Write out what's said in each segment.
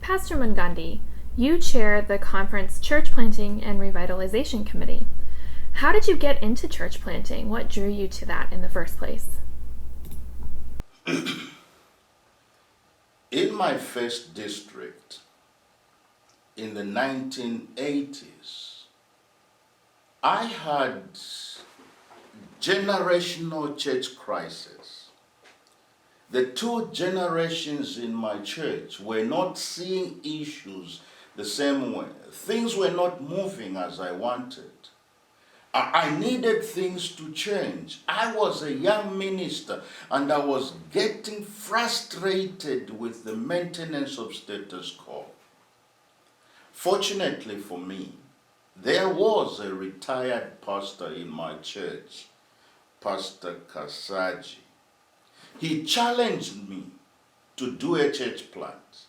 Pastor Mungandi, you chair the conference Church Planting and Revitalization Committee. How did you get into church planting? What drew you to that in the first place? In my first district, in the 1980s, I had generational church crisis. The two generations in my church were not seeing issues the same way. Things were not moving as I wanted. I needed things to change. I was a young minister and I was getting frustrated with the maintenance of status quo. Fortunately for me, there was a retired pastor in my church, Pastor Kasaji. He challenged me to do a church plant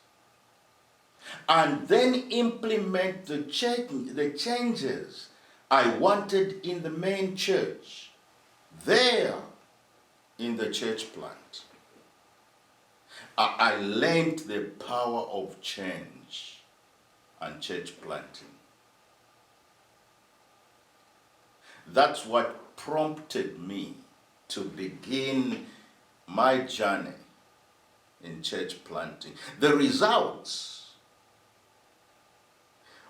and then implement the changes I wanted in the main church, there in the church plant. I learned the power of change and church planting. That's what prompted me to begin my journey in church planting. The results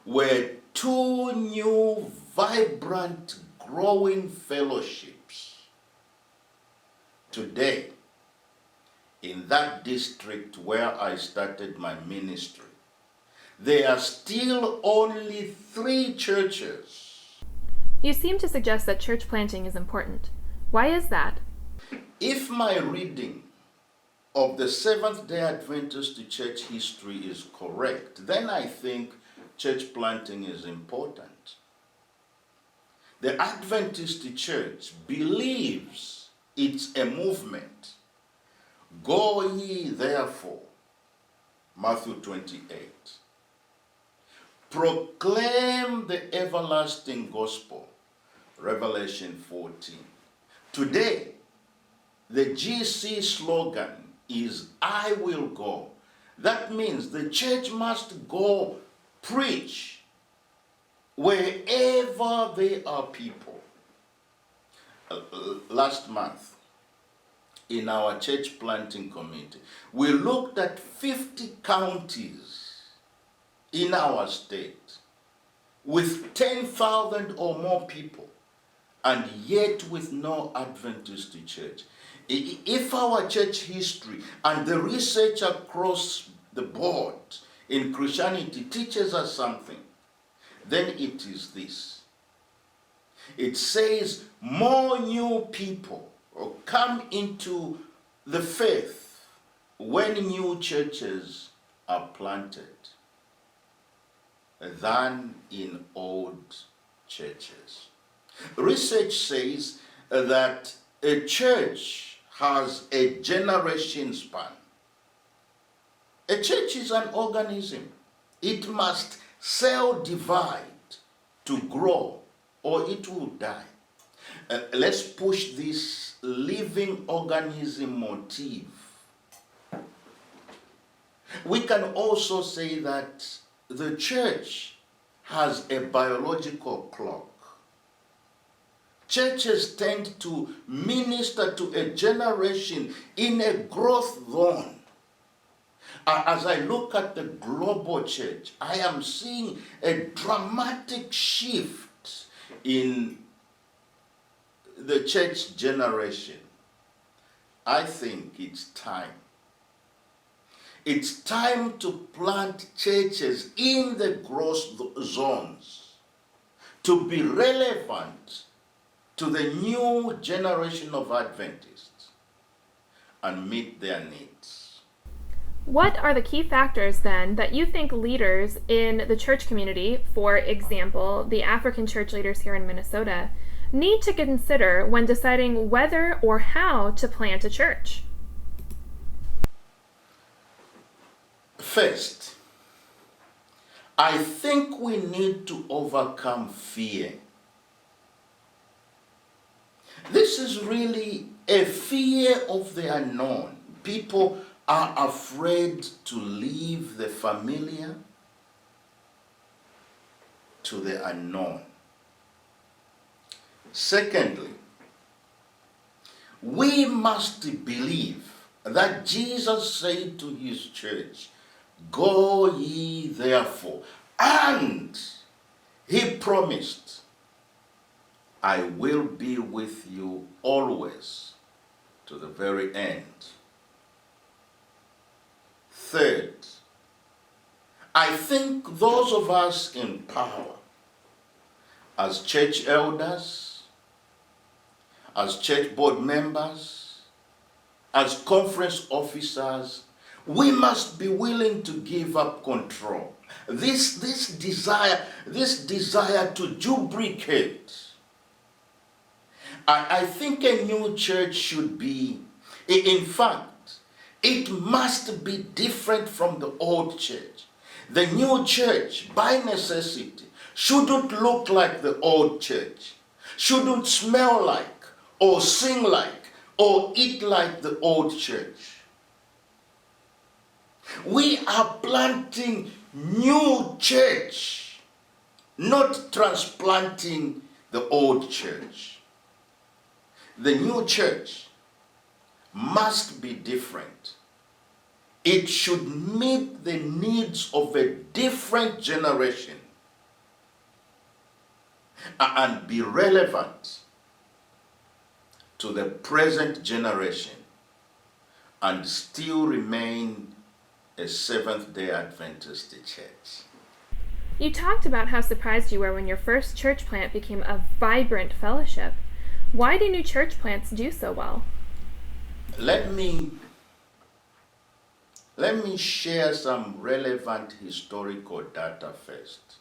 were two new, vibrant, growing fellowships. Today, in that district where I started my ministry, there are still only 3 churches. You seem to suggest that church planting is important. Why is that? If my reading of the Seventh-day Adventist church history is correct, then I think church planting is important. The Adventist church believes it's a movement. Go ye therefore, Matthew 28. Proclaim the everlasting gospel, Revelation 14. Today, the GC slogan is, I will go. That means the church must go preach wherever there are people. Last month, in our church planting committee, we looked at 50 counties in our state with 10,000 or more people, and yet with no Adventist church. If our church history and the research across the board in Christianity teaches us something, then it is this. It says more new people come into the faith when new churches are planted than in old churches. Research says that a church has a generation span. A church is an organism. It must cell divide to grow or it will die. Let's push this living organism motif. We can also say that the church has a biological clock. Churches tend to minister to a generation in a growth zone. As I look at the global church, I am seeing a dramatic shift in the church generation. I think it's time. It's time to plant churches in the growth zones to be relevant to the new generation of Adventists and meet their needs. What are the key factors then that you think leaders in the church community, for example, the African church leaders here in Minnesota, need to consider when deciding whether or how to plant a church? First, I think we need to overcome fear. This is really a fear of the unknown. People are afraid to leave the familiar to the unknown. Secondly, we must believe that Jesus said to his church, "Go ye therefore," and he promised, "I will be with you always to the very end." Third, I think those of us in power, as church elders, as church board members, as conference officers, we must be willing to give up control. This desire to duplicate. I think a new church should be, in fact, it must be different from the old church. The new church, by necessity, shouldn't look like the old church, shouldn't smell like, or sing like, or eat like the old church. We are planting new church, not transplanting the old church. The new church must be different. It should meet the needs of a different generation and be relevant to the present generation and still remain a Seventh-day Adventist church. You talked about how surprised you were when your first church plant became a vibrant fellowship. Why do new church plants do so well? Let me share some relevant historical data first.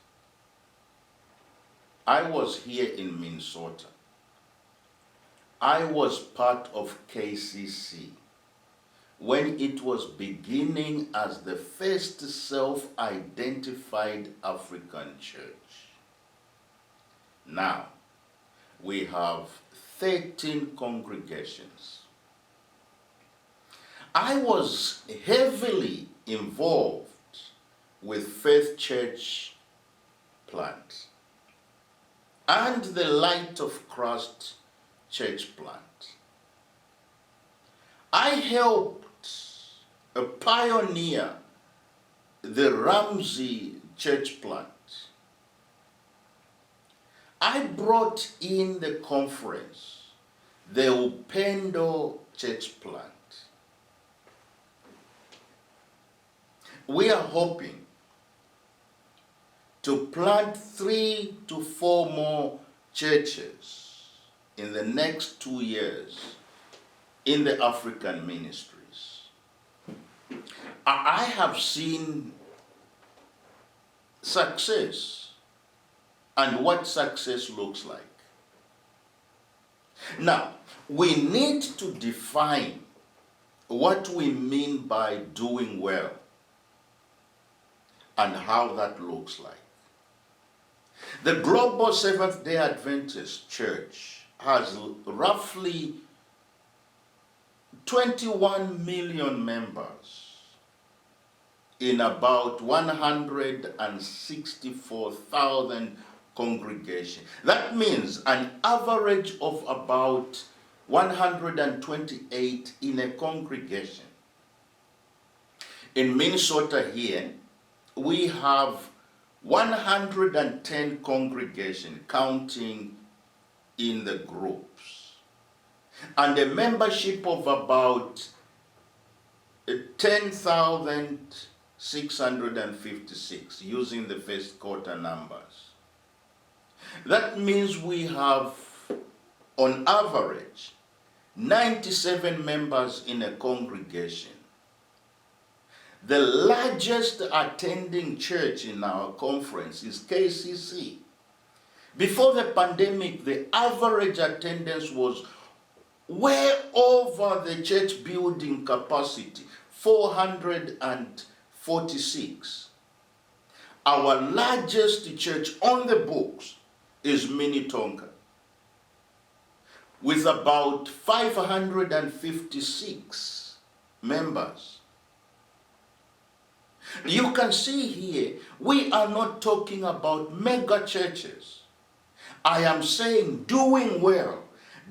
I was here in Minnesota. I was part of KCC when it was beginning as the first self-identified African church. Now, we have 13 congregations. I was heavily involved with Faith Church plant and the Light of Christ church plant. I helped pioneer the Ramsey church plant. I brought in the conference, the Upendo church plant. We are hoping to plant 3 to 4 more churches in the next 2 years in the African ministries. I have seen success and what success looks like. Now, we need to define what we mean by doing well and how that looks like. The Global Seventh-day Adventist Church has roughly 21 million members in about 164,000 congregations. That means an average of about 128 in a congregation. In Minnesota here, we have 110 congregations counting in the groups, and a membership of about 10,656 using the first quarter numbers. That means we have, on average, 97 members in a congregation. The largest attending church in our conference is KCC. Before the pandemic, the average attendance was way over the church building capacity, 446. Our largest church on the books is Minnetonka, with about 556 members. You can see here, we are not talking about mega churches. I am saying doing well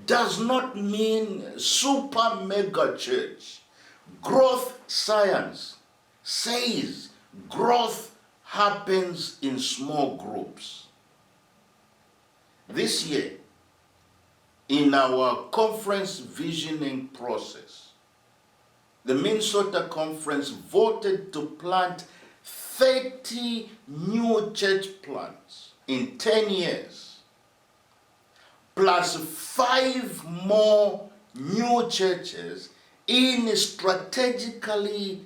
does not mean super mega church. Growth science says growth happens in small groups. This year, in our conference visioning process, the Minnesota Conference voted to plant 30 new church plants in 10 years, plus 5 more new churches in strategically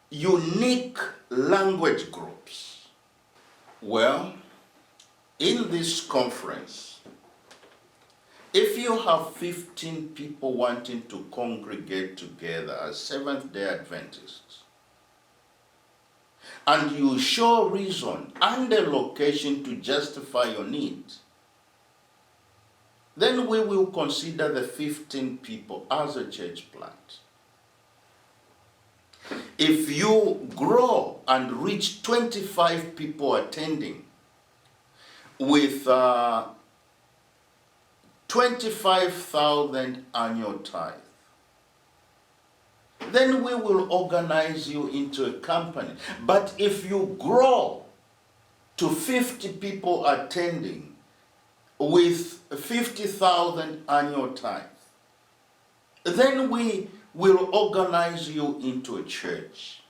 unique language groups. Well, in this conference, if you have 15 people wanting to congregate together as Seventh-day Adventists, and you show reason and a location to justify your needs, then we will consider the 15 people as a church plant. If you grow and reach 25 people attending with 25,000 annual tithe, then we will organize you into a company. But if you grow to 50 people attending with 50,000 annual tithe, then we will organize you into a church.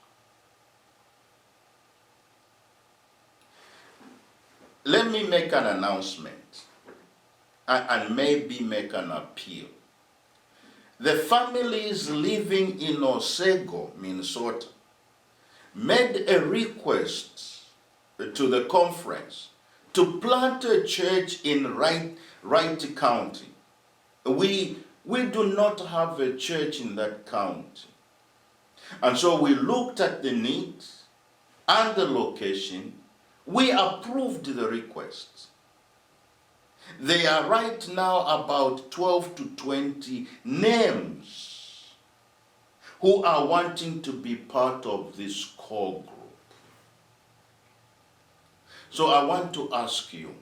Let me make an announcement and maybe make an appeal. The families living in Otsego, Minnesota, made a request to the conference to plant a church in Wright County. We do not have a church in that county. And so we looked at the needs and the location. We approved the request. There are right now about 12 to 20 names who are wanting to be part of this core group. So I want to ask you,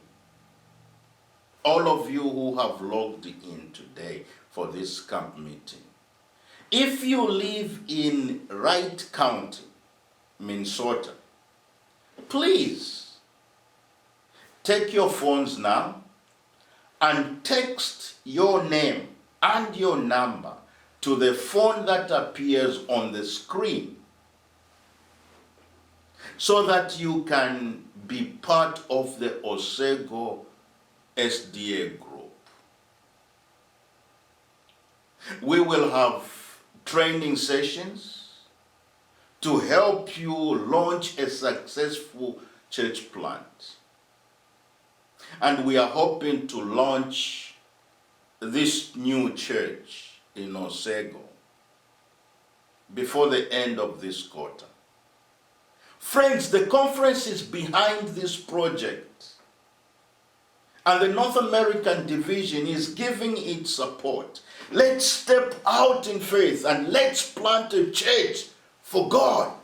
all of you who have logged in today for this camp meeting, if you live in Wright County, Minnesota, please take your phones now and text your name and your number to the phone that appears on the screen so that you can be part of the Otsego SDA group. We will have training sessions to help you launch a successful church plant. And we are hoping to launch this new church in Otsego before the end of this quarter. Friends, the conference is behind this project, and the North American division is giving its support. Let's step out in faith and let's plant a church for God.